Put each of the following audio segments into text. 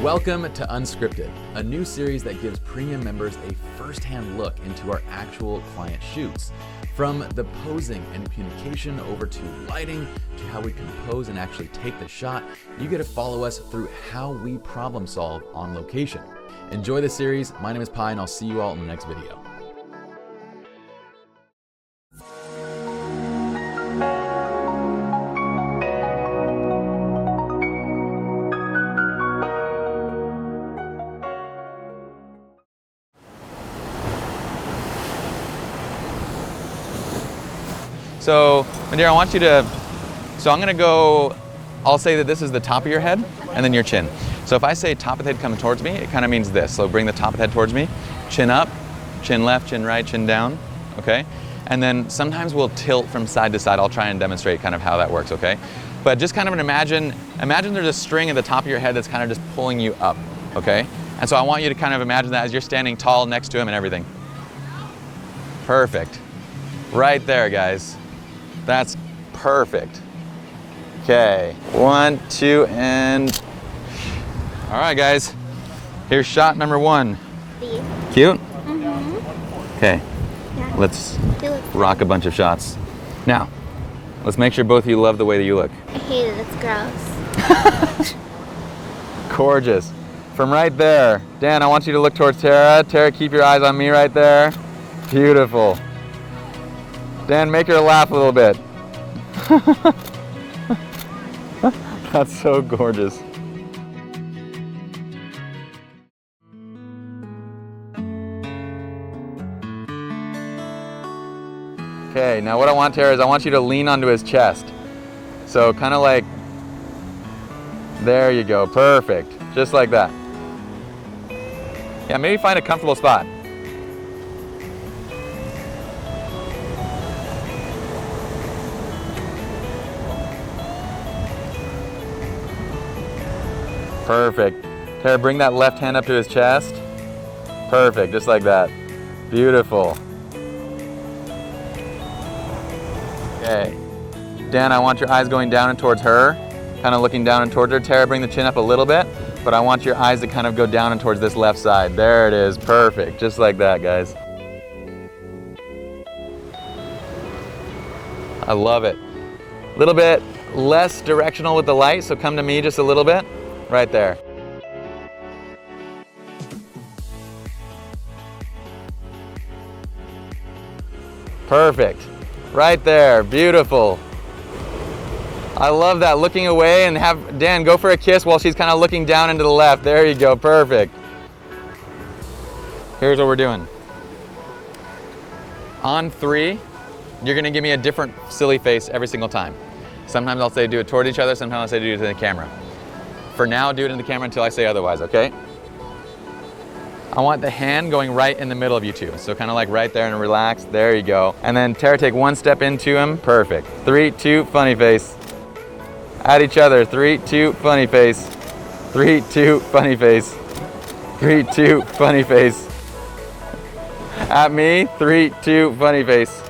Welcome to Unscripted, a new series that gives premium members a first-hand look into our actual client shoots. From the posing and communication over to lighting to how we compose and actually take the shot, you get to follow us through how we problem solve on location. Enjoy the series. My name is Pi, and I'll see you all in the next video. So, Madeira, I want you to, I'm gonna go, I'll say that this is the top of your head and then your chin. So if I say top of the head come towards me, it kind of means this. So bring the top of the head towards me, chin up, chin left, chin right, chin down, okay? And then sometimes we'll tilt from side to side. I'll try and demonstrate kind of how that works, okay? But just kind of imagine there's a string at the top of your head that's kind of just pulling you up, okay? And so I want you to kind of imagine that as you're standing tall next to him and everything. Perfect. Right there, guys. That's perfect. Okay, 1, 2, and... All right, guys. Here's shot number 1. Cute? Mm-hmm. Okay, yeah. Let's rock a bunch of shots. Now, let's make sure both of you love the way that you look. I hate it, it's gross. Gorgeous. From right there, Dan, I want you to look towards Tara. Tara, keep your eyes on me right there. Beautiful. Dan, make her laugh a little bit. That's so gorgeous. Okay, now what I want, Tara, is I want you to lean onto his chest. So kind of like, there you go, perfect. Just like that. Yeah, maybe find a comfortable spot. Perfect. Tara, bring that left hand up to his chest. Perfect, just like that. Beautiful. Okay. Dan, I want your eyes going down and towards her, kind of looking down and towards her. Tara, bring the chin up a little bit, but I want your eyes to kind of go down and towards this left side. There it is, perfect, just like that, guys. I love it. A little bit less directional with the light, so come to me just a little bit. Right there. Perfect. Right there. Beautiful. I love that. Looking away, and have Dan go for a kiss while she's kind of looking down and to the left. There you go. Perfect. Here's what we're doing. On 3, you're going to give me a different silly face every single time. Sometimes I'll say do it toward each other. Sometimes I'll say do it to the camera. For now, do it in the camera until I say otherwise, okay? I want the hand going right in the middle of you two. So kind of like right there and relax. There you go. And then Tara, take 1 step into him. Perfect. 3, 2, funny face. At each other. 3, 2, funny face. 3, 2, funny face. 3, 2, funny face. At me. 3, 2, funny face.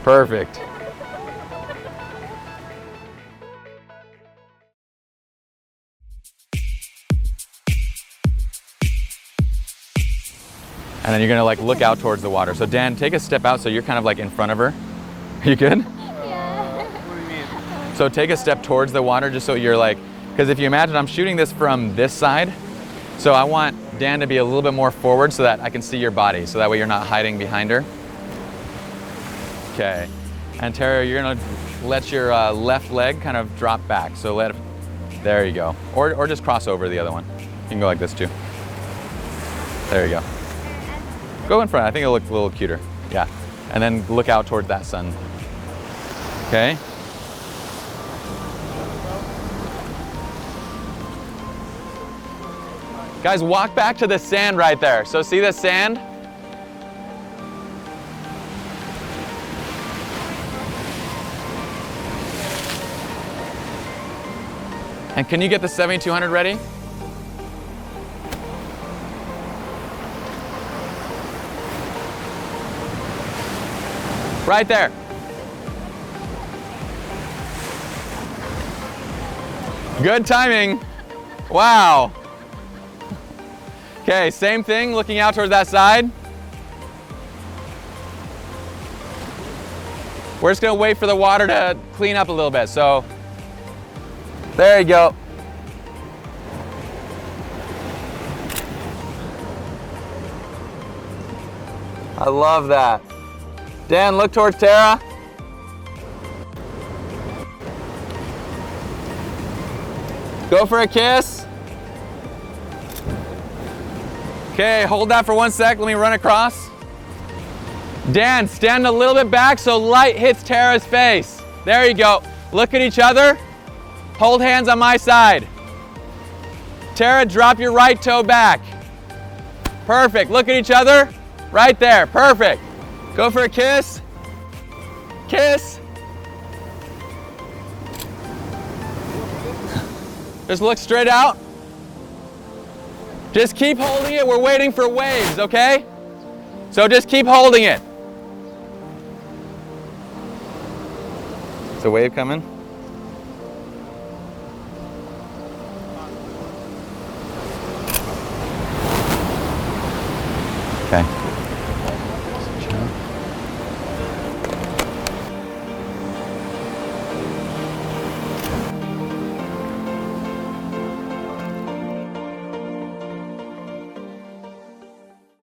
Perfect. And then you're gonna like look out towards the water. So Dan, take a step out so you're kind of like in front of her. Are you good? Yeah. What do you mean? So take a step towards the water just so you're like, because if you imagine I'm shooting this from this side, so I want Dan to be a little bit more forward so that I can see your body. So that way you're not hiding behind her. Okay. And Tara, you're gonna let your left leg kind of drop back. So there you go. Or just cross over the other one. You can go like this too. There you go. Go in front, I think it'll look a little cuter. Yeah, and then look out toward that sun. Okay? Guys, walk back to the sand right there. So see the sand? And can you get the 7200 ready? Right there. Good timing. Wow. Okay, same thing, looking out towards that side. We're just gonna wait for the water to clean up a little bit. So, there you go. I love that. Dan, look towards Tara. Go for a kiss. Okay, hold that for 1 sec. Let me run across. Dan, stand a little bit back so light hits Tara's face. There you go. Look at each other. Hold hands on my side. Tara, drop your right toe back. Perfect. Look at each other. Right there. Perfect. Go for a kiss. Kiss. Just look straight out. Just keep holding it. We're waiting for waves, okay? So just keep holding it. Is a wave coming? Okay.